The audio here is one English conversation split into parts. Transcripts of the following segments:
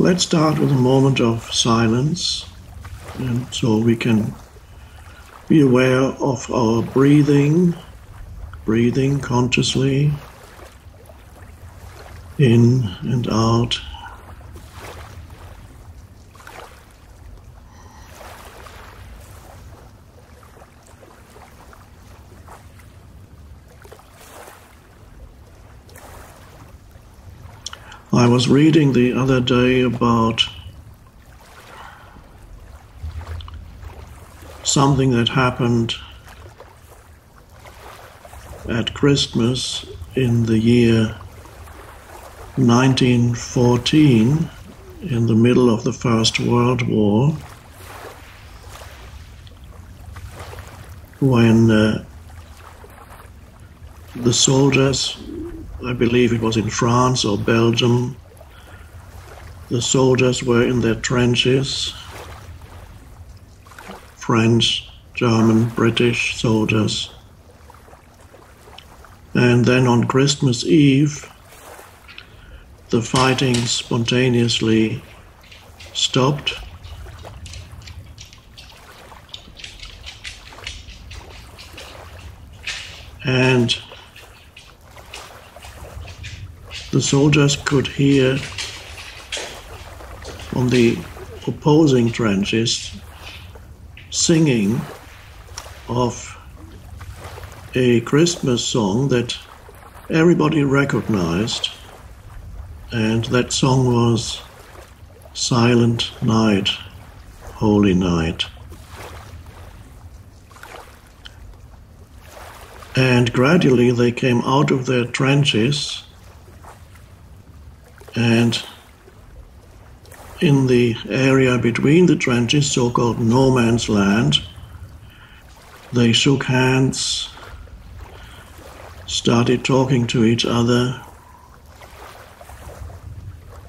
Let's start with a moment of silence, and so we can be aware of our breathing consciously in and out. I was reading the other day about something that happened at Christmas in the year 1914, in the middle of the First World War, when the soldiers, I believe it was in France or Belgium, the soldiers were in their trenches, French, German, British soldiers. And then on Christmas Eve, the fighting spontaneously stopped. And the soldiers could hear on the opposing trenches singing of a Christmas song that everybody recognized, and that song was Silent Night, Holy Night. And gradually they came out of their trenches, and in the area between the trenches, so-called no man's land, they shook hands, started talking to each other,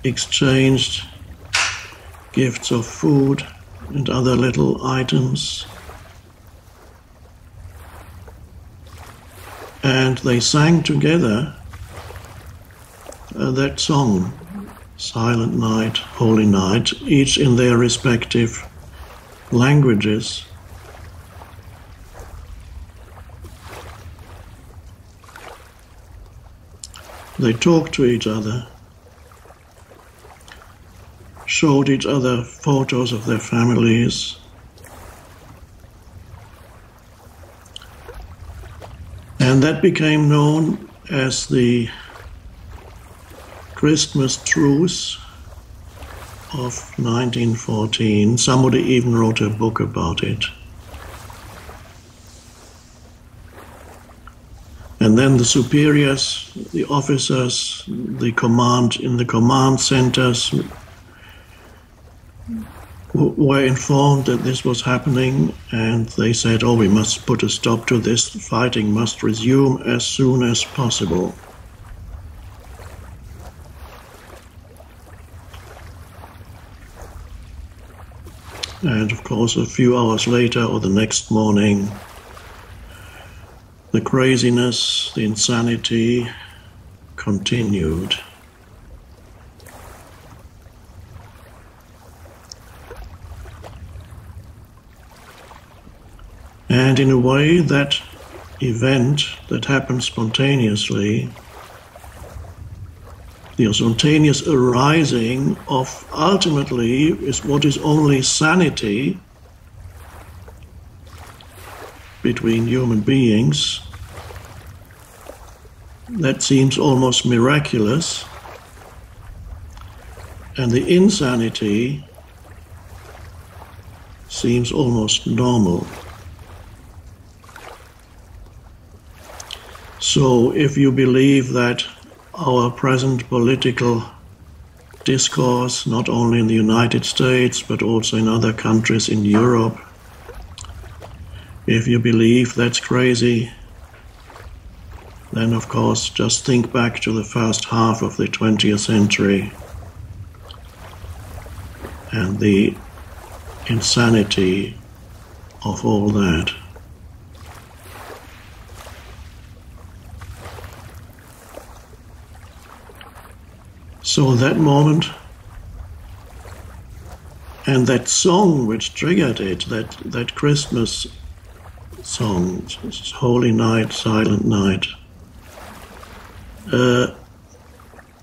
exchanged gifts of food and other little items, and they sang together that song, Silent Night, Holy Night, each in their respective languages. They talked to each other, showed each other photos of their families, and that became known as the Christmas Truce of 1914. Somebody even wrote a book about it. And then the superiors, the officers, the command in the command centers were informed that this was happening, and they said, "Oh, we must put a stop to this. Fighting must resume as soon as possible." And of course, a few hours later or the next morning, the craziness, the insanity continued. And in a way, that event that happened spontaneously, the spontaneous arising of ultimately is what is only sanity between human beings, that seems almost miraculous, and the insanity seems almost normal. So if you believe that our present political discourse, not only in the United States, but also in other countries in Europe, if you believe that's crazy, then of course just think back to the first half of the 20th century and the insanity of all that. So that moment And that song which triggered it, that Christmas song, Holy Night, Silent Night,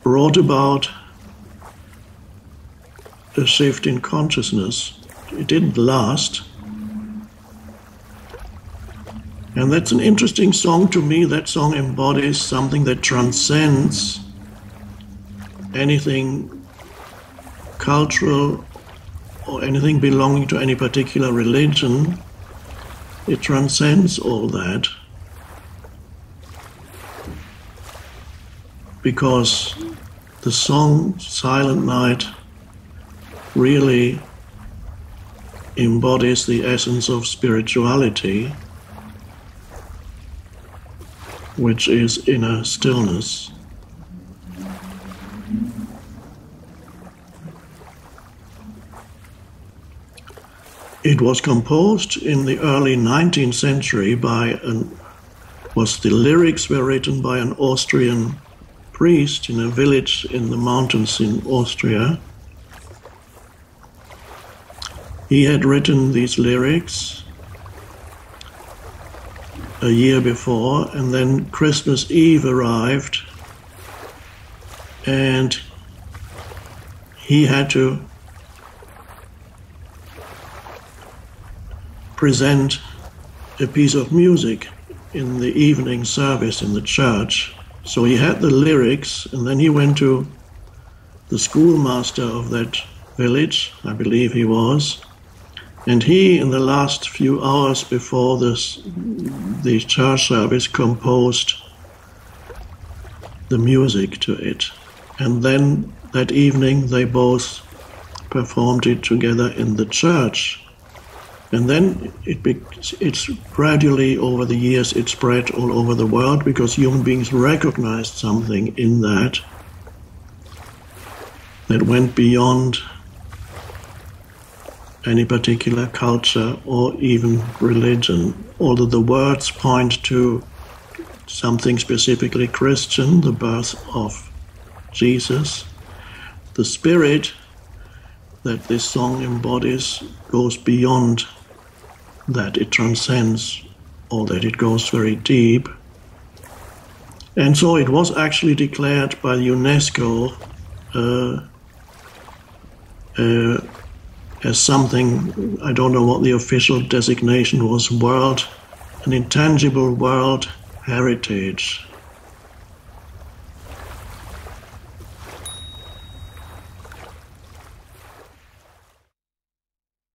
brought about a shift in consciousness. It didn't last. And that's an interesting song to me. That song embodies something that transcends anything cultural or anything belonging to any particular religion. It transcends all that, because the song Silent Night really embodies the essence of spirituality, which is inner stillness. It was composed in the early 19th century the lyrics were written by an Austrian priest in a village in the mountains in Austria. He had written these lyrics a year before, and then Christmas Eve arrived, and he had to present a piece of music in the evening service in the church. So he had the lyrics, and then he went to the schoolmaster of that village, I believe he was, and he, in the last few hours before the church service, composed the music to it. And then that evening they both performed it together in the church. And then it's gradually, over the years, it spread all over the world, because human beings recognized something in that went beyond any particular culture or even religion. Although the words point to something specifically Christian, the birth of Jesus, the spirit that this song embodies goes beyond that. It transcends all that. It goes very deep. And so it was actually declared by UNESCO as something, I don't know what the official designation was, an intangible world heritage.